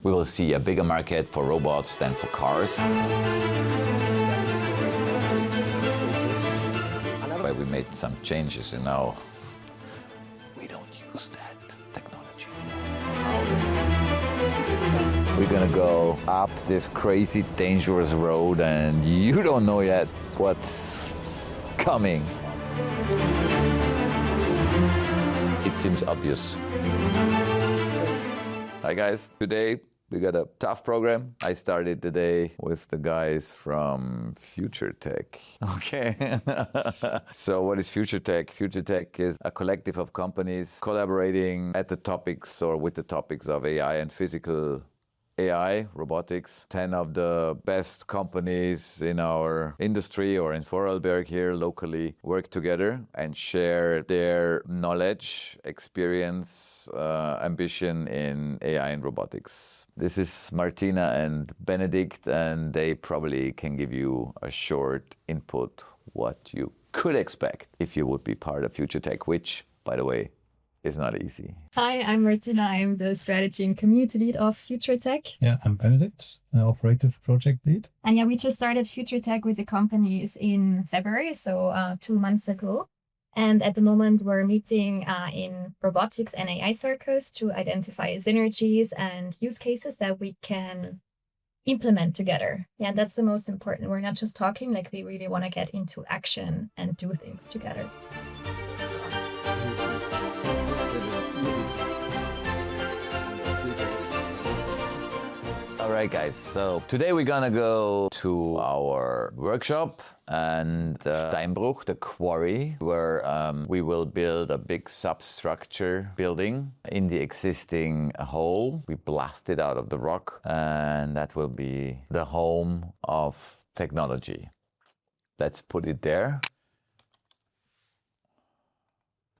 We will see a bigger market for robots than for cars. But we made some changes, you know. We don't use that technology. We're gonna go up this crazy, dangerous road, and you don't know yet what's coming. It seems obvious. Hi guys, today we got a tough program. I started the day with the guys from Vuture Tech. Okay. So what is Vuture Tech? Vuture Tech is a collective of companies collaborating at the topics or with the topics of AI and physical AI, robotics. 10 of the best companies in our industry or in Vorarlberg here locally work together and share their knowledge, experience, ambition in AI and robotics. This is Martina and Benedict, and they probably can give you a short input what you could expect if you would be part of Vuture Tech, which, by the way, is not easy. Hi, I'm Martina. I'm the strategy and community lead of Vuture Tech. Yeah, I'm Benedict, operative project lead. And yeah, we just started Vuture Tech with the companies in February, so 2 months ago. And at the moment, we're meeting in robotics and AI circles to identify synergies and use cases that we can implement together. Yeah, that's the most important. We're not just talking, like we really want to get into action and do things together. All right, guys, so today we're gonna go to our workshop and Steinbruch, the quarry, where we will build a big substructure building in the existing hole. We blast it out of the rock, and that will be the home of technology. Let's put it there.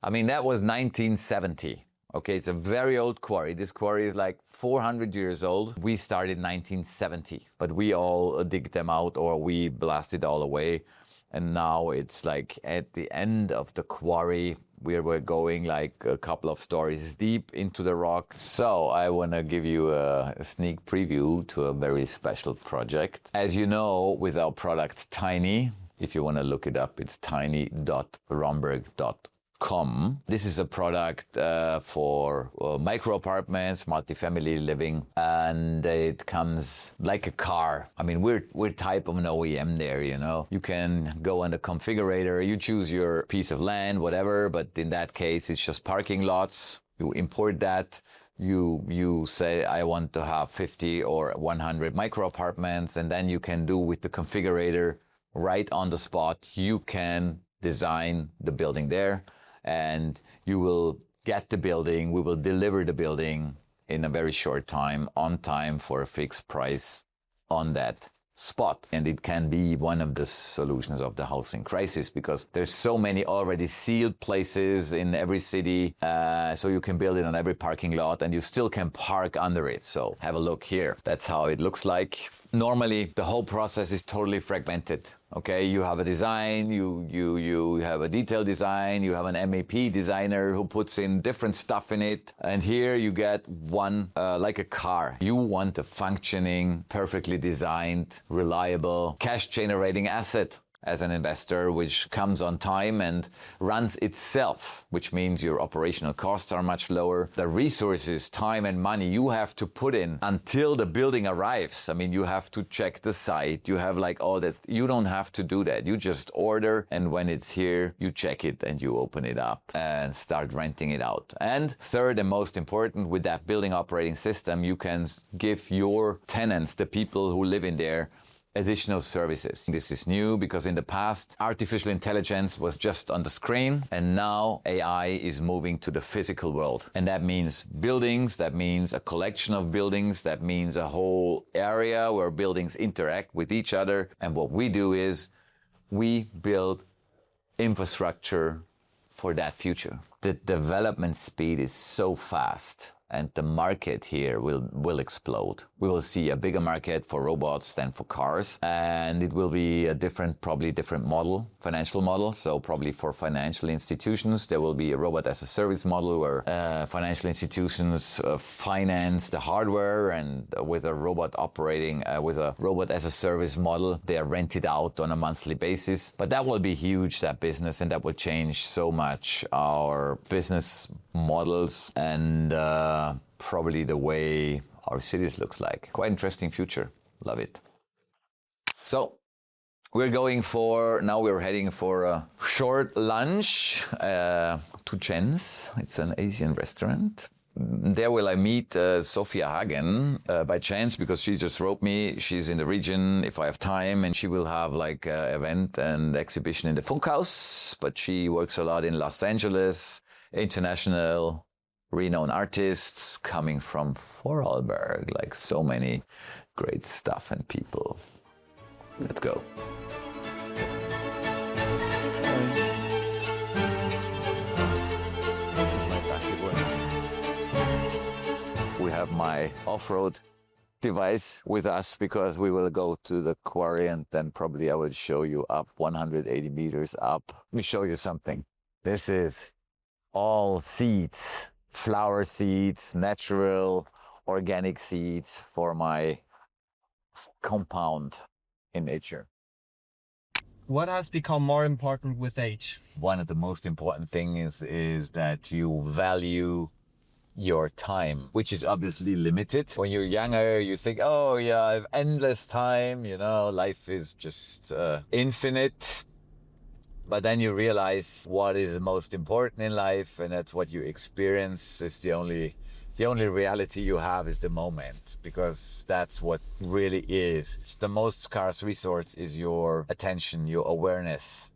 I mean, that was 1970. Okay, it's a very old quarry. This quarry is like 400 years old. We started 1970, but we all dig them out or we blast it all away. And now it's like at the end of the quarry, we're going like a couple of stories deep into the rock. So I want to give you a sneak preview to a very special project. As you know, with our product Tiny, if you want to look it up, it's tiny.rhomberg.com. This is a product for micro apartments, multifamily living, and it comes like a car. I mean, we're type of an OEM there, you know. You can go on the configurator, you choose your piece of land, whatever, but in that case, it's just parking lots. You import that. You say, I want to have 50 or 100 micro apartments, and then you can do with the configurator right on the spot. You can design the building there. And you will get the building, we will deliver the building in a very short time, on time for a fixed price on that spot. And it can be one of the solutions of the housing crisis because there's so many already sealed places in every city. So you can build it on every parking lot and you still can park under it. So have a look here. That's how it looks like. Normally, the whole process is totally fragmented. Okay, you have a design, you have a detailed design, you have an MEP designer who puts in different stuff in it. And here you get one, like a car. You want a functioning, perfectly designed, reliable, cash-generating asset as an investor, which comes on time and runs itself, which means your operational costs are much lower. The resources, time and money you have to put in until the building arrives. I mean, you have to check the site. You have like all that. You don't have to do that. You just order, and when it's here, you check it and you open it up and start renting it out. And third and most important, with that building operating system, you can give your tenants, the people who live in there, additional services. This is new because in the past, artificial intelligence was just on the screen, and now AI is moving to the physical world. And that means buildings, that means a collection of buildings, that means a whole area where buildings interact with each other. And what we do is we build infrastructure for that future. The development speed is so fast. and the market here will explode. We will see a bigger market for robots than for cars, and it will be a probably different model, financial model. So probably for financial institutions, there will be a robot as a service model where financial institutions finance the hardware, and with a robot operating, with a robot as a service model, they are rented out on a monthly basis. But that will be huge, that business, and that will change so much our business models and probably the way our cities looks like. Quite interesting future. Love it. So we're heading for a short lunch to Chen's. It's an Asian restaurant. There will I meet Sofia Hagen by chance, because she just wrote me. She's in the region if I have time, and she will have like an event and exhibition in the Funkhaus. But she works a lot in Los Angeles, international renowned artists coming from Vorarlberg, like so many great stuff and people. Let's go. We have my off-road device with us because we will go to the quarry, and then probably I will show you up 180 meters up. Let me show you something. This is all seeds. Flower seeds, natural, organic seeds for my compound in nature. What has become more important with age? One of the most important things is that you value your time, which is obviously limited. When you're younger, you think, oh yeah, I have endless time, life is just infinite. But then you realize what is most important in life, and that's what you experience. Is the only reality you have is the moment, because that's what really is. The most scarce resource is your attention, your awareness.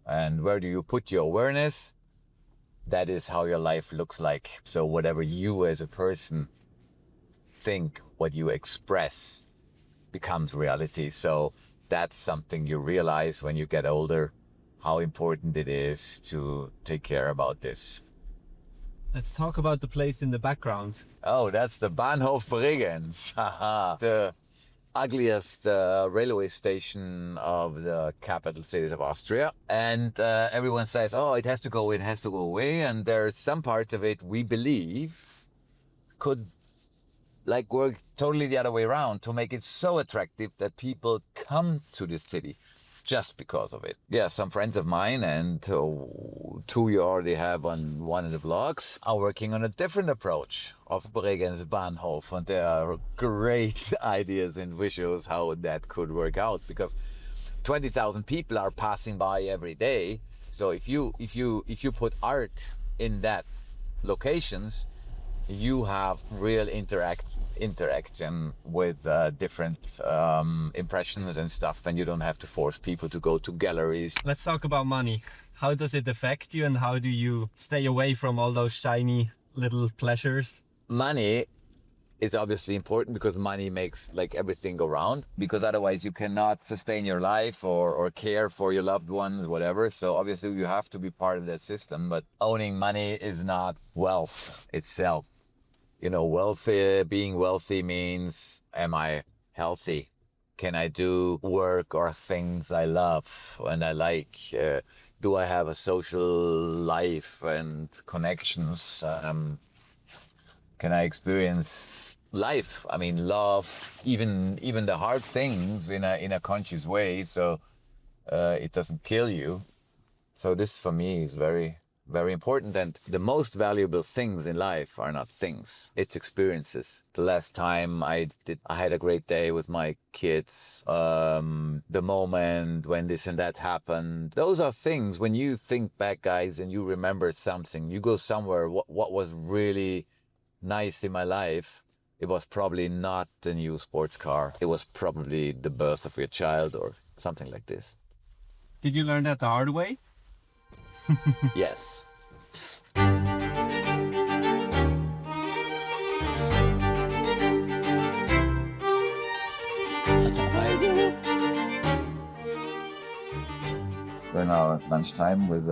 And where do you put your awareness? That is how your life looks like. So whatever you as a person think, what you express, becomes reality. So that's something you realize when you get older, how important it is to take care about this. Let's talk about the place in the background. Oh, that's the Bahnhof Bregenz. The ugliest railway station of the capital cities of Austria. And everyone says, oh, it has to go away. And there's some parts of it we believe could work totally the other way around to make it so attractive that people come to the city just because of it. Yeah, some friends of mine, and two you already have on one of the vlogs, are working on a different approach of Bregenz Bahnhof, and there are great ideas and visuals how that could work out, because 20,000 people are passing by every day. So if you put art in that locations, you have real interaction with different impressions and stuff, and you don't have to force people to go to galleries. Let's talk about money. How does it affect you, and how do you stay away from all those shiny little pleasures? Money is obviously important, because money makes everything go round, because otherwise you cannot sustain your life or care for your loved ones, whatever. So obviously you have to be part of that system, but owning money is not wealth itself. Being wealthy means, am I healthy? Can I do work or things I love and I like? Do I have a social life and connections? Can I experience life? I mean, love, even the hard things in a conscious way, so it doesn't kill you. So this for me is very, very important. And the most valuable things in life are not things, it's experiences. The last time I had a great day with my kids, the moment when this and that happened, those are things. When you think back, guys, and you remember something, you go somewhere, what was really nice in my life, it was probably not the new sports car. It was probably the birth of your child or something like this. Did you learn that the hard way? Yes. We're now at lunchtime with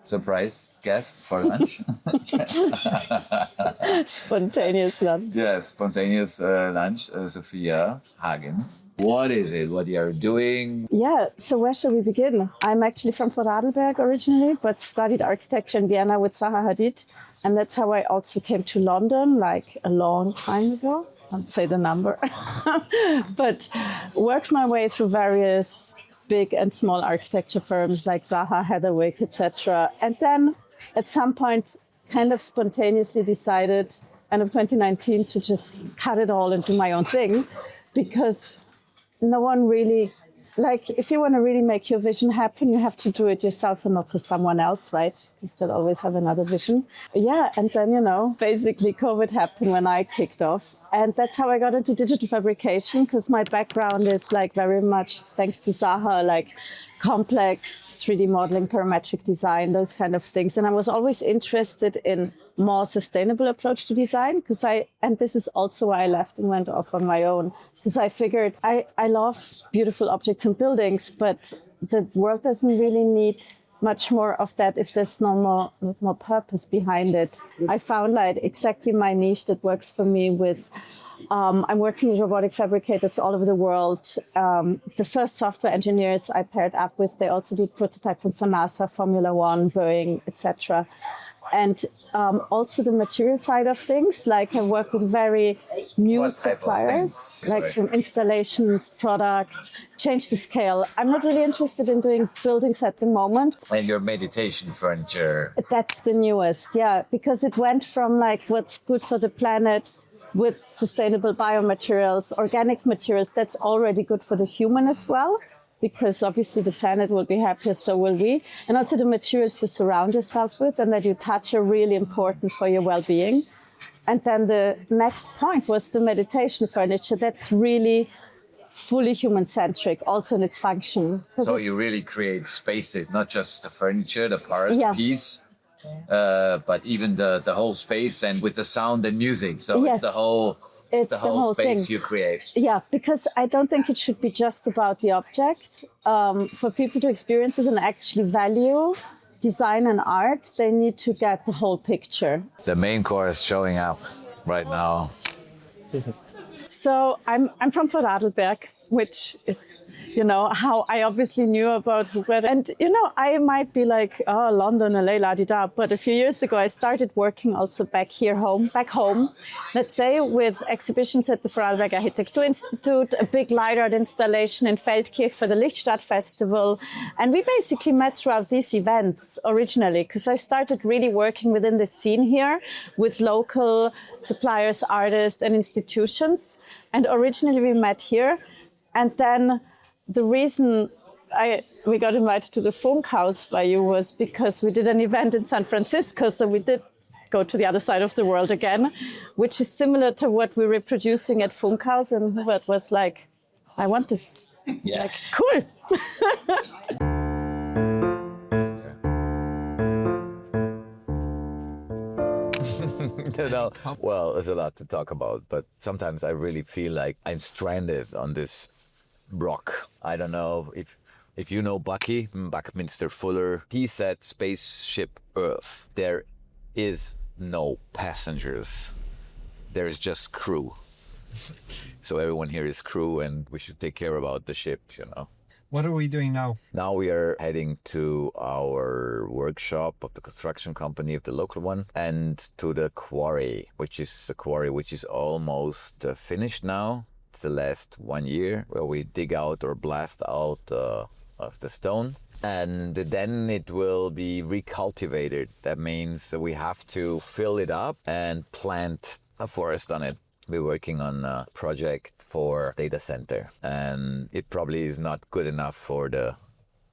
surprise guest for lunch. Spontaneous lunch. Yes, spontaneous lunch, Sofia Hagen. What is it? What you are doing? Yeah, so where shall we begin? I'm actually from Vorarlberg originally, but studied architecture in Vienna with Zaha Hadid. And that's how I also came to London, like a long time ago. I won't say the number. But worked my way through various big and small architecture firms like Zaha, Heatherwick, etc. And then at some point, kind of spontaneously decided, end of 2019, to just cut it all and do my own thing, because no one really, like, if you want to really make your vision happen, you have to do it yourself and not for someone else, right? Because they'll always have another vision. Yeah, and then, basically COVID happened when I kicked off. And that's how I got into digital fabrication, because my background is like very much, thanks to Zaha, like complex 3D modeling, parametric design, those kind of things. And I was always interested in more sustainable approach to design, and this is also why I left and went off on my own, because I figured I love beautiful objects and buildings, but the world doesn't really need much more of that if there's no more purpose behind it. I found like exactly my niche that works for me with I'm working with robotic fabricators all over the world. The first software engineers I paired up with, they also do prototyping for NASA, Formula One, Boeing, etc. And also the material side of things, like I work with very new suppliers, like from installations, products, change the scale. I'm not really interested in doing buildings at the moment. And your meditation furniture. That's the newest, yeah, because it went from like what's good for the planet with sustainable biomaterials, organic materials, that's already good for the human as well, because obviously the planet will be happier, so will we. And also the materials you surround yourself with and that you touch are really important for your well-being. And then the next point was the meditation furniture. That's really fully human-centric, also in its function. So you really create spaces, not just the furniture, the part, Yeah. piece, but even the whole space and with the sound and music. So Yes. it's the whole... It's the whole space thing you create. Yeah, because I don't think it should be just about the object. For people to experience it and actually value design and art, they need to get the whole picture. The main course showing up right now. So I'm from Vorarlberg, which is, how I obviously knew about Hubert. And, I might be like, oh, London, LA, la-di-da. But a few years ago, I started working also back home, let's say, with exhibitions at the Vorarlberg Architektur Institute, a big light art installation in Feldkirch for the Lichtstadt Festival. And we basically met throughout these events originally, because I started really working within the scene here with local suppliers, artists, and institutions. And originally we met here. And then the reason we got invited to the Funkhaus by you was because we did an event in San Francisco. So we did go to the other side of the world again, which is similar to what we're reproducing at Funkhaus. And Hubert was like, I want this. Yes. Like, cool. Well, there's a lot to talk about, but sometimes I really feel like I'm stranded on this rock. I don't know if you know Buckminster Fuller. He said spaceship Earth. There is no passengers. There is just crew. So everyone here is crew, and we should take care about the ship, What are we doing now? Now we are heading to our workshop of the construction company, of the local one, and to the quarry, which is almost finished now. It's the last 1 year where we dig out or blast out of the stone. And then it will be recultivated. That means we have to fill it up and plant a forest on it. We're working on a project for data center, and it probably is not good enough for the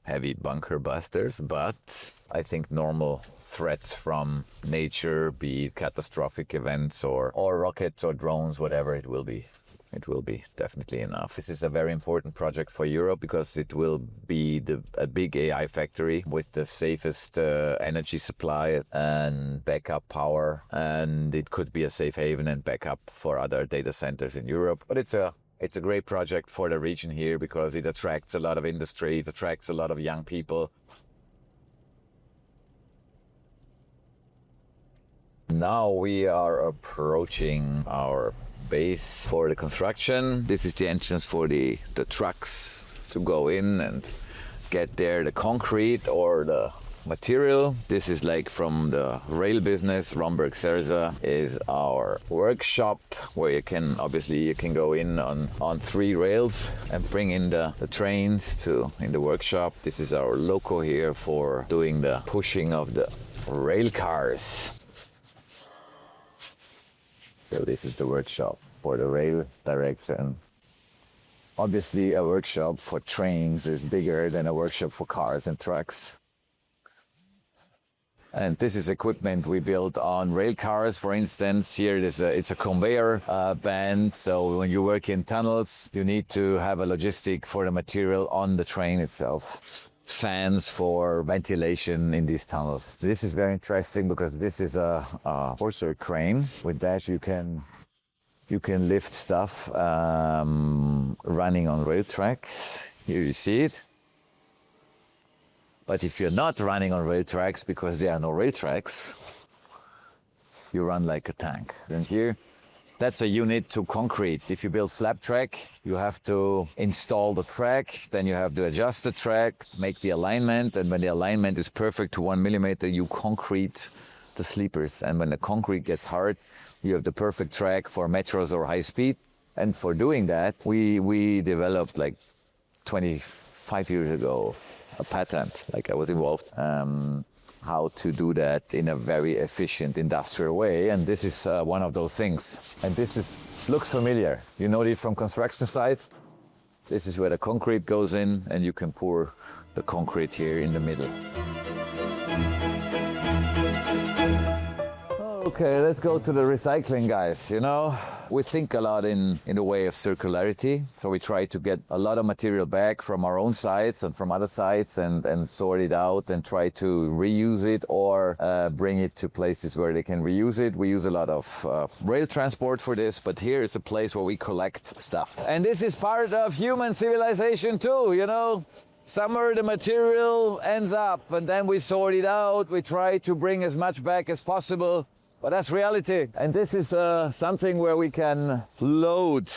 heavy bunker busters, but I think normal threats from nature, be it catastrophic events or rockets or drones, whatever it will be. It will be definitely enough. This is a very important project for Europe because it will be a big AI factory with the safest energy supply and backup power. And it could be a safe haven and backup for other data centers in Europe. But it's a great project for the region here because it attracts a lot of industry. It attracts a lot of young people. Now we are approaching our base for the construction. This is the entrance for the trucks to go in and get there the concrete or the material. This is like from the rail business. Rhomberg is our workshop where you can go in on 3 rails and bring in the trains in the workshop. This is our loco here for doing the pushing of the rail cars. So this is the workshop for the rail direction. Obviously, a workshop for trains is bigger than a workshop for cars and trucks. And this is equipment we built on rail cars, for instance. Here it's a conveyor band. So when you work in tunnels, you need to have a logistic for the material on the train itself. Fans for ventilation in these tunnels. This is very interesting because this is a horser crane. With that you can lift stuff running on rail tracks. Here you see it. But if you're not running on rail tracks because there are no rail tracks, you run like a tank. And here, that's a unit to concrete. If you build slab track, you have to install the track, then you have to adjust the track, make the alignment, and when the alignment is perfect to 1 millimeter, you concrete the sleepers. And when the concrete gets hard, you have the perfect track for metros or high speed. And for doing that, we developed like 25 years ago a patent, like I was involved, how to do that in a very efficient industrial way. And this is one of those things. And this looks familiar. You know it from construction sites. This is where the concrete goes in and you can pour the concrete here in the middle. Okay, let's go to the recycling, guys. You know, we think a lot in the way of circularity. So we try to get a lot of material back from our own sites and from other sites and sort it out and try to reuse it or bring it to places where they can reuse it. We use a lot of rail transport for this, but here is a place where we collect stuff. And this is part of human civilization too, you know. Somewhere the material ends up and then we sort it out. We try to bring as much back as possible. But that's reality. And this is something where we can load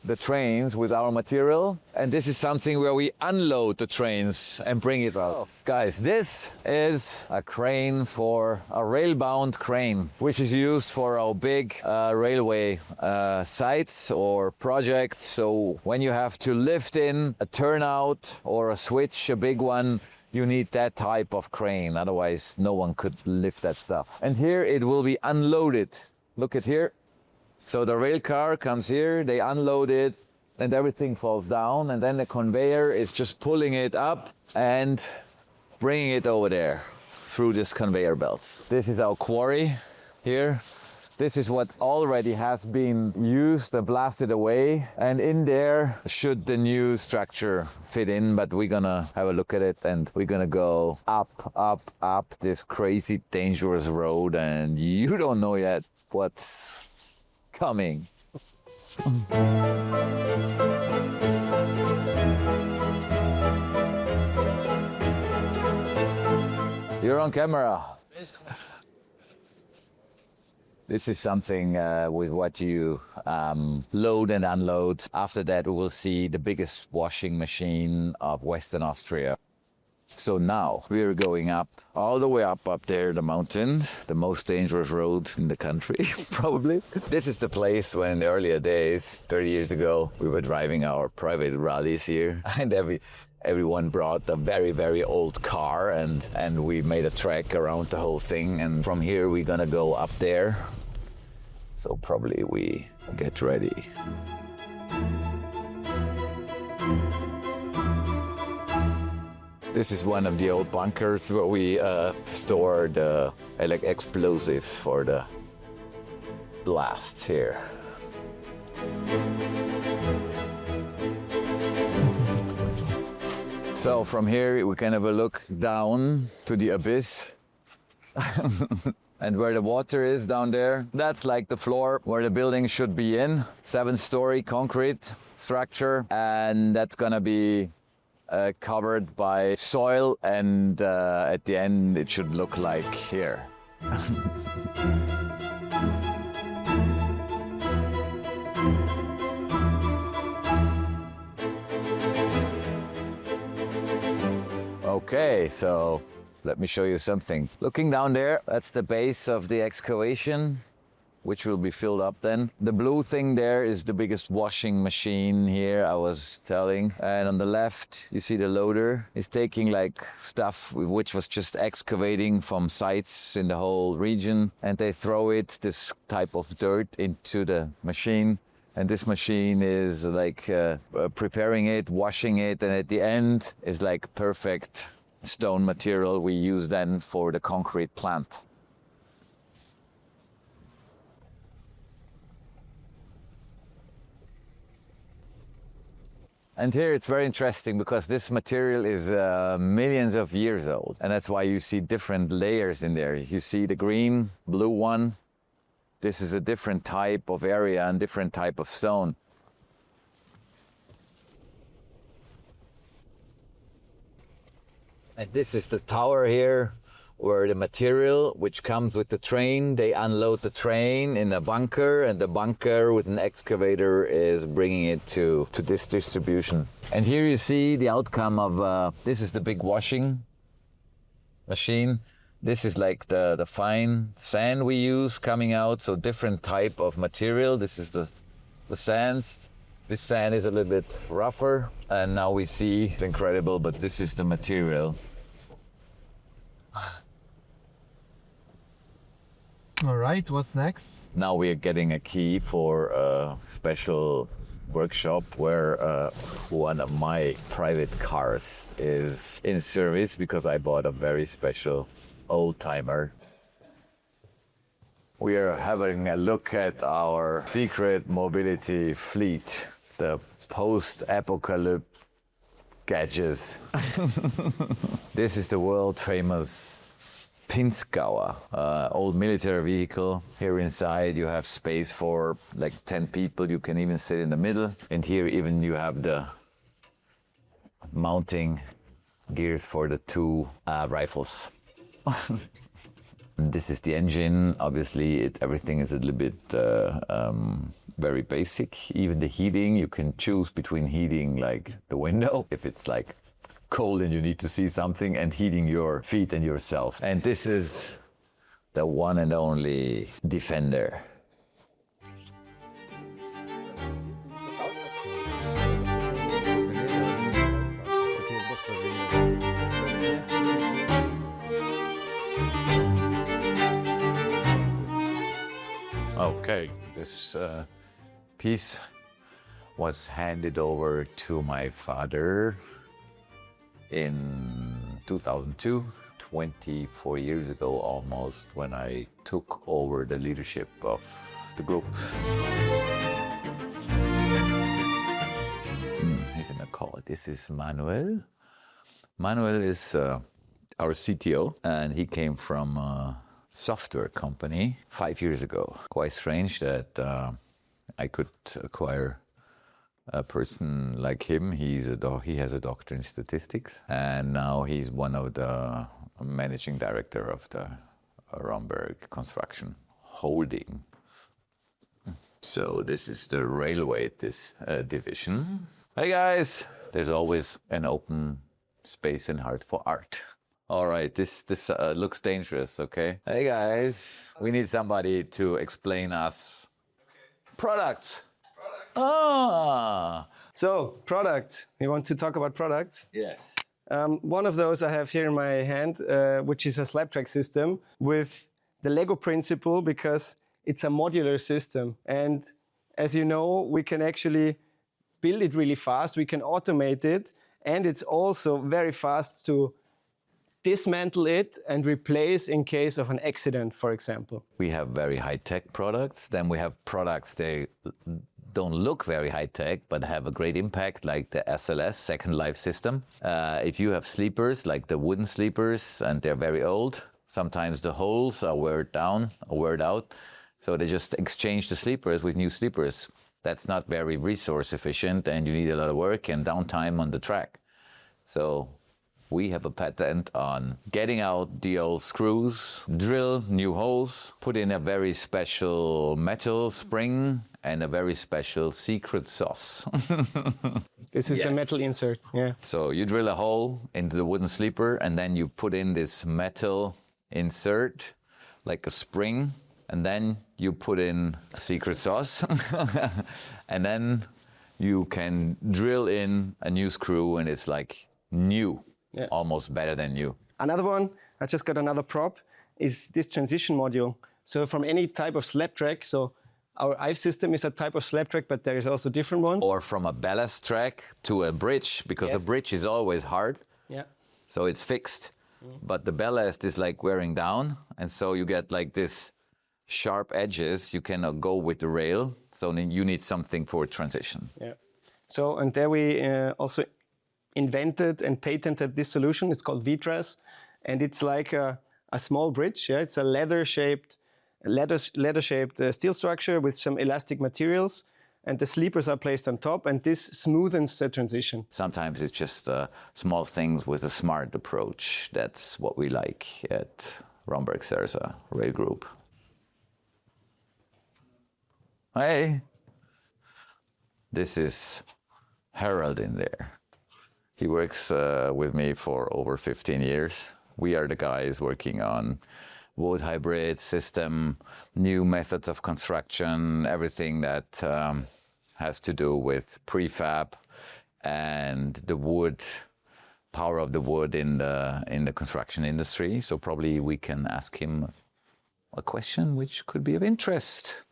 the trains with our material. And this is something where we unload the trains and bring it out. Oh. Guys, this is a crane for a rail-bound crane, which is used for our big railway sites or projects. So when you have to lift in a turnout or a switch, a big one, you need that type of crane, otherwise no one could lift that stuff. And here it will be unloaded. Look at here. So the rail car comes here, they unload it, and everything falls down, and then the conveyor is just pulling it up and bringing it over there through this conveyor belts. This is our quarry here. This is what already has been used and blasted away. And in there should the new structure fit in, but we're gonna have a look at it and we're gonna go up this crazy dangerous road and you don't know yet what's coming. You're on camera. This is something with what you load and unload. After that, we will see the biggest washing machine of Western Austria. So now we're going up, all the way up there, the mountain, the most dangerous road in the country, probably. This is the place when in the earlier days, 30 years ago, we were driving our private rallies here. And everyone brought a very, very old car and we made a track around the whole thing. And from here, we're gonna go up there. So probably we get ready. This is one of the old bunkers where we store the explosives for the blasts here. So from here we can have a look down to the abyss. And where the water is down there, that's like the floor where the building should be in. 7-story concrete structure, and that's gonna be covered by soil, and at the end it should look like here. Okay, so let me show you something. Looking down there, that's the base of the excavation, which will be filled up then. The blue thing there is the biggest washing machine here, I was telling. And on the left, you see the loader. It's taking like stuff which was just excavating from sites in the whole region. And they throw it, this type of dirt, into the machine. And this machine is like preparing it, washing it. And at the end is like perfect stone material we use then for the concrete plant. And here it's very interesting because this material is millions of years old. And that's why you see different layers in there. You see the green, blue one. This is a different type of area and different type of stone. And this is the tower here, where the material which comes with the train, they unload the train in a bunker, and the bunker with an excavator is bringing it to this distribution. And here you see the outcome of, this is the big washing machine. This is like the fine sand we use coming out, so different type of material. This is the sands. This sand is a little bit rougher, and now we see, it's incredible, but this is the material. All right, what's next? Now we are getting a key for a special workshop where one of my private cars is in service because I bought a very special old timer. We are having a look at our secret mobility fleet, the post-apocalyptic gadgets. This is the world famous Pinzgauer, old military vehicle. Here inside you have space for like 10 people. You can even sit in the middle. And here even you have the mounting gears for the two rifles. This is the engine. Obviously everything is a little bit very basic. Even the heating, you can choose between heating like the window, if it's like cold and you need to see something, and heating your feet and yourself. And this is the one and only Defender. Okay, this piece was handed over to my father in 2002, 24 years ago almost, when I took over the leadership of the group. He's in a call. This is Manuel. Manuel is our CTO, and he came from a software company 5 years ago. Quite strange that I could acquire a person like him. He has a doctor in statistics, and now he's one of the managing director of the Rhomberg Construction Holding. So this is the railway division. Hey guys, there's always an open space and heart for art. All right, this looks dangerous, okay? Hey guys, we need somebody to explain us products. So, products. We want to talk about products. Yes. One of those I have here in my hand, which is a slab track system with the Lego principle, because it's a modular system. And as you know, we can actually build it really fast. We can automate it. And it's also very fast to dismantle it and replace in case of an accident, for example. We have very high-tech products. Then we have products they don't look very high-tech, but have a great impact, like the SLS, Second Life System. If you have sleepers, like the wooden sleepers, and they're very old, sometimes the holes are weared down or weared out, so they just exchange the sleepers with new sleepers. That's not very resource efficient, and you need a lot of work and downtime on the track. So We have a patent on getting out the old screws, drill new holes, put in a very special metal spring and a very special secret sauce. This is the metal insert, yeah. So you drill a hole into the wooden sleeper and then you put in this metal insert, like a spring, and then you put in a secret sauce. And then you can drill in a new screw and it's like new, almost better than new. Another one, I just got another prop, is this transition module. So from any type of slab track, so our ICE system is a type of slab track, but there is also different ones. Or from a ballast track to a bridge, because a bridge is always hard. Yeah. So it's fixed, but the ballast is like wearing down. And so you get like this sharp edges. You cannot go with the rail. So then you need something for transition. Yeah. So, and there we also invented and patented this solution. It's called Vitras. And it's like a small bridge. Yeah. It's a leather-shaped steel structure with some elastic materials, and the sleepers are placed on top, and this smoothens the transition. Sometimes it's just small things with a smart approach. That's what we like at Rhomberg Group. Hey, this is Harold in there. He works with me for over 15 years. We are the guys working on wood hybrid system, new methods of construction, everything that has to do with prefab and the wood, power of the wood in the construction industry. So probably we can ask him a question which could be of interest.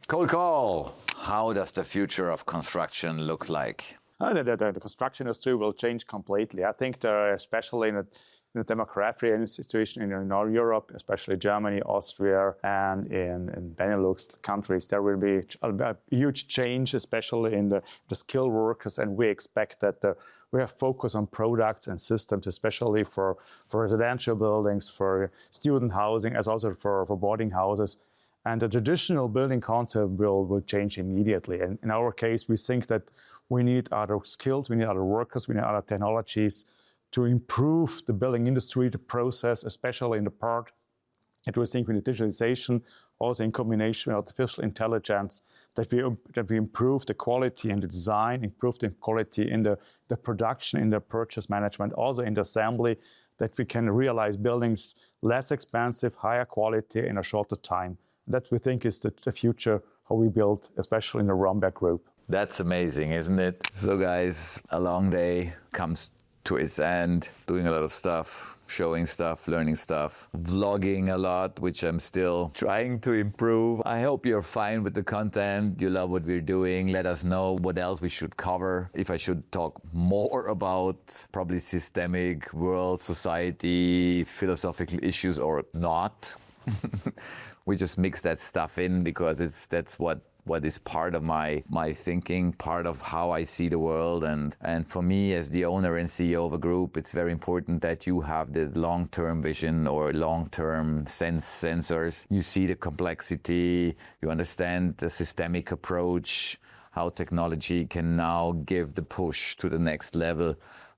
Cold call. How does the future of construction look like? The construction industry will change completely. I think there, especially in the demographic situation in Europe, especially Germany, Austria, and in Benelux countries, there will be a huge change, especially in the skilled workers, and we expect that we have focus on products and systems, especially for residential buildings, for student housing, as also for boarding houses. And the traditional building concept will change immediately. And in our case, we think that we need other skills, we need other workers, we need other technologies to improve the building industry, the process, especially in the part that we think with digitalization, also in combination with artificial intelligence, that we improve the quality in the design, improve the quality in the production, in the purchase management, also in the assembly, that we can realize buildings less expensive, higher quality in a shorter time. That we think is the future, how we build, especially in the Rhomberg Group. That's amazing, isn't it? So guys, a long day comes to its end, doing a lot of stuff, showing stuff, learning stuff, vlogging a lot, which I'm still trying to improve. I hope you're fine with the content, you love what we're doing. Let us know what else we should cover. If I should talk more about probably systemic world, society, philosophical issues or not. We just mix that stuff in because that's what is part of my thinking, part of how I see the world. And for me, as the owner and CEO of a group, it's very important that you have the long-term vision or long-term sensors. You see the complexity, you understand the systemic approach, how technology can now give the push to the next level.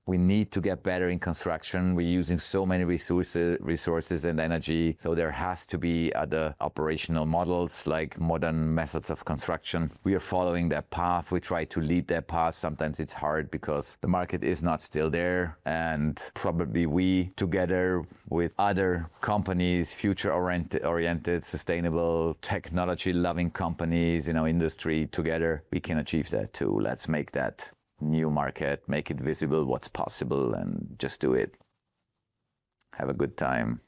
We need to get better in construction. We're using so many resources and energy. So there has to be other operational models like modern methods of construction. We are following that path. We try to lead that path. Sometimes it's hard because the market is not still there. And probably we, together with other companies, future-oriented, sustainable, technology-loving companies in our industry, together, we can achieve that too. Let's make that new market, make it visible what's possible, and just do it. Have a good time.